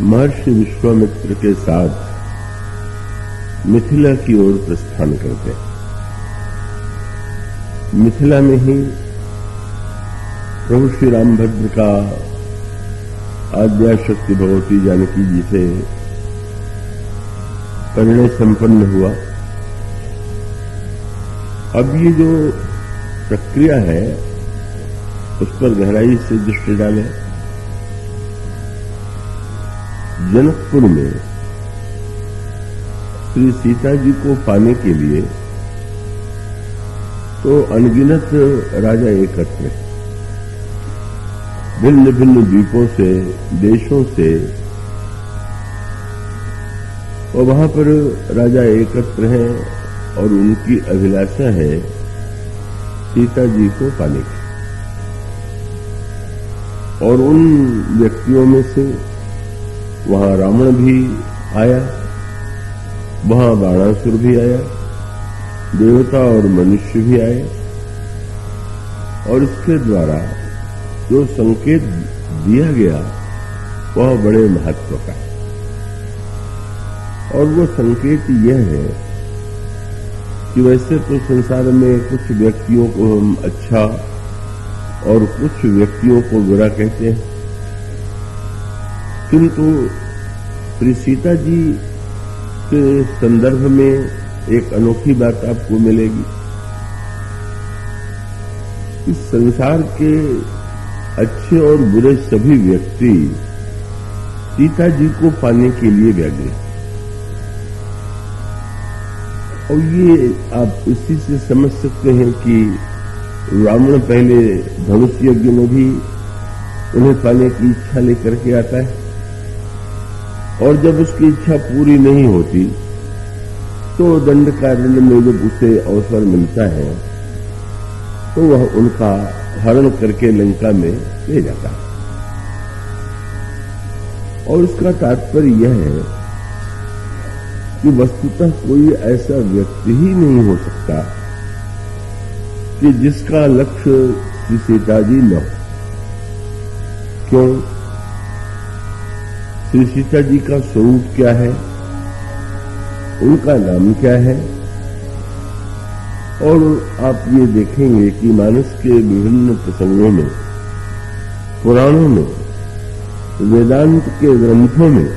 महर्षि विश्वामित्र के साथ मिथिला की ओर प्रस्थान करते हैं। मिथिला में ही प्रभु श्री रामभद्र का आद्याशक्ति भगवती जानकी जी से परिणय संपन्न हुआ। अब ये जो प्रक्रिया है उस पर गहराई से दृष्टि डालें। जनकपुर में श्री सीता जी को पाने के लिए तो अनगिनत राजा एकत्र हैं। भिन्न भिन्न द्वीपों से, देशों से, और वहां पर राजा एकत्र हैं और उनकी अभिलाषा है सीता जी को पाने की। और उन व्यक्तियों में से वहां रावण भी आया, वहां बाणासुर भी आया, देवता और मनुष्य भी आए, और इसके द्वारा जो संकेत दिया गया वह बड़े महत्व का है। और वो संकेत यह है कि वैसे तो संसार में कुछ व्यक्तियों को हम अच्छा और कुछ व्यक्तियों को बुरा कहते हैं, किंतु श्री सीता जी के संदर्भ में एक अनोखी बात आपको मिलेगी। इस संसार के अच्छे और बुरे सभी व्यक्ति सीता जी को पाने के लिए व्यग्र हैं। और ये आप इसी से समझ सकते हैं कि रावण पहले धनुष यज्ञ में भी उन्हें पाने की इच्छा लेकर के आता है, और जब उसकी इच्छा पूरी नहीं होती तो दंडकारण्य में जब उसे अवसर मिलता है तो वह उनका हरण करके लंका में ले जाता है। और इसका तात्पर्य यह है कि वस्तुतः कोई ऐसा व्यक्ति ही नहीं हो सकता कि जिसका लक्ष्य श्री सीता जी न हो। क्यों? श्री सीता जी का स्वरूप क्या है, उनका नाम क्या है, और आप ये देखेंगे कि मानस के विभिन्न प्रसंगों में, पुराणों में, वेदांत के ग्रंथों में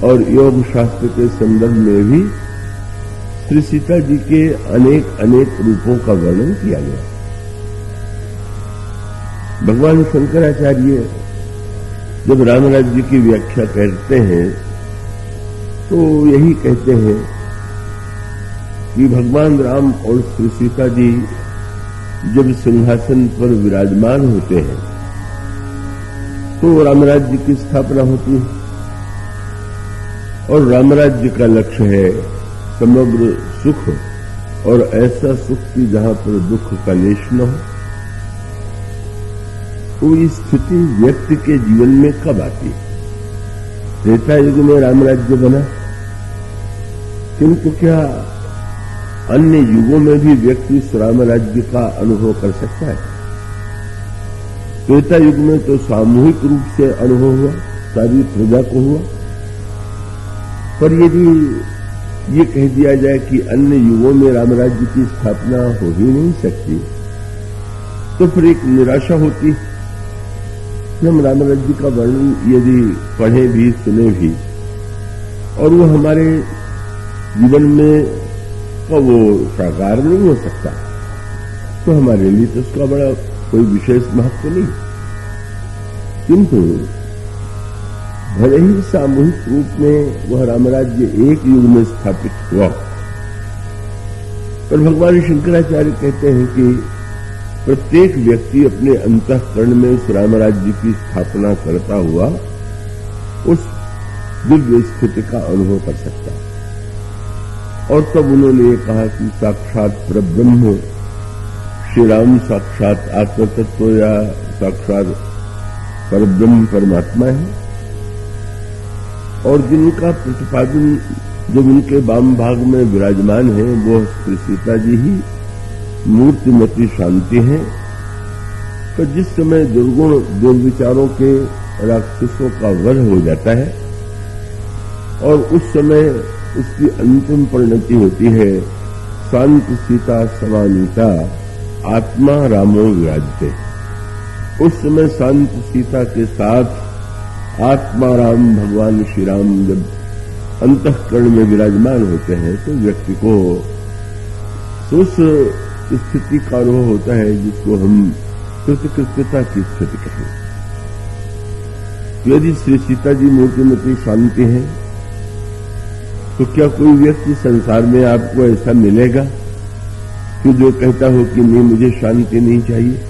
और योग शास्त्र के संदर्भ में भी श्री सीता जी के अनेक अनेक रूपों का वर्णन किया गया। भगवान शंकराचार्य जब राम राज्य की व्याख्या करते हैं तो यही कहते हैं कि भगवान राम और श्री सीता जी जब सिंहासन पर विराजमान होते हैं तो राम राज्य की स्थापना होती है। और राम राज्य का लक्ष्य है समग्र सुख, और ऐसा सुख कि जहां पर दुख का लेश न हो। तो ये स्थिति व्यक्ति के जीवन में कब आती है? त्रेता युग में राम राज्य बना, किंतु क्या अन्य युगों में भी व्यक्ति इस राम राज्य का अनुभव कर सकता है? त्रेता युग में तो सामूहिक रूप से अनुभव हुआ, सारी प्रजा को हुआ। पर यदि ये कह दिया जाए कि अन्य युगों में राम राज्य की स्थापना हो ही नहीं सकती, तो फिर एक निराशा होती। हम राम राज्य का वर्णन यदि पढ़े भी, सुने भी, और वो हमारे जीवन में का वो साकार नहीं हो सकता, तो हमारे लिए तो उसका बड़ा कोई विशेष महत्व नहीं। किंतु भले ही सामूहिक रूप में वह रामराज्य एक युग में स्थापित हुआ, पर भगवान शंकराचार्य कहते हैं कि प्रत्येक व्यक्ति अपने अंतःकरण में उस रामराज्य की स्थापना करता हुआ उस दिव्य स्थिति का अनुभव कर सकता है। और तब उन्होंने ये कहा कि साक्षात परब्रह्म श्री राम साक्षात आत्मतत्व या साक्षात परब्रह्म परमात्मा है, और जिनका प्रतिपादन जब उनके वाम भाग में विराजमान है वो श्री सीता जी ही मूर्तिमती शांति है। तो जिस समय दुर्गुण दुर्विचारों के राक्षसों का वध हो जाता है और उस समय उसकी अंतिम परिणति होती है शांत सीता समानीता आत्मा रामो विराजते। उस समय शांत सीता के साथ आत्मा राम भगवान श्री राम जब अंतःकरण में विराजमान होते हैं तो व्यक्ति को उस स्थिति का अनुभव होता है जिसको हम कृतकृत्यता की स्थिति कहें। यदि श्री सीता जी मूर्तिमती शांति है तो क्या कोई व्यक्ति संसार में आपको ऐसा मिलेगा कि जो कहता हो कि नहीं मुझे शांति नहीं चाहिए?